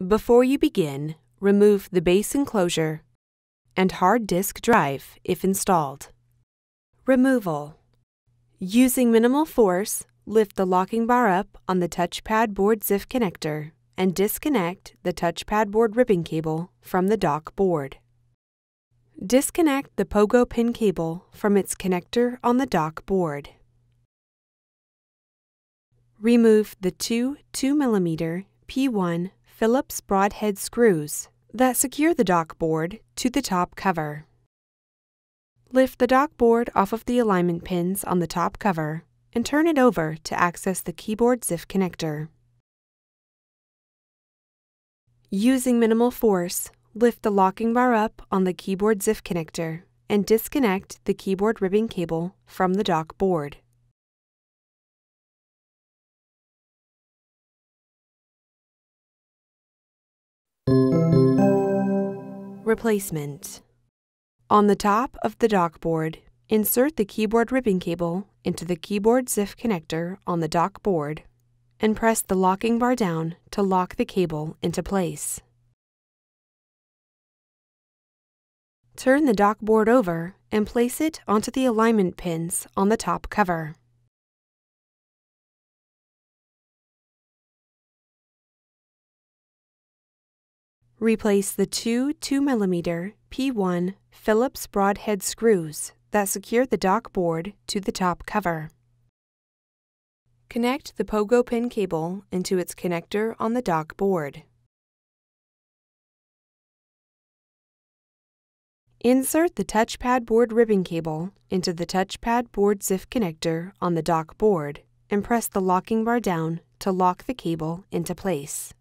Before you begin, remove the base enclosure and hard disk drive if installed. Removal. Using minimal force, lift the locking bar up on the touchpad board ZIF connector and disconnect the touchpad board ribbon cable from the dock board. Disconnect the pogo pin cable from its connector on the dock board. Remove the two 2mm P1 Phillips broadhead screws that secure the dock board to the top cover. Lift the dock board off of the alignment pins on the top cover and turn it over to access the keyboard ZIF connector. Using minimal force, lift the locking bar up on the keyboard ZIF connector and disconnect the keyboard ribbon cable from the dock board. Replacement. On the top of the dock board, insert the keyboard ribbon cable into the keyboard ZIF connector on the dock board and press the locking bar down to lock the cable into place. Turn the dock board over and place it onto the alignment pins on the top cover. Replace the two 2mm P1 Phillips broadhead screws that secure the dock board to the top cover. Connect the pogo pin cable into its connector on the dock board. Insert the touchpad board ribbon cable into the touchpad board ZIF connector on the dock board and press the locking bar down to lock the cable into place.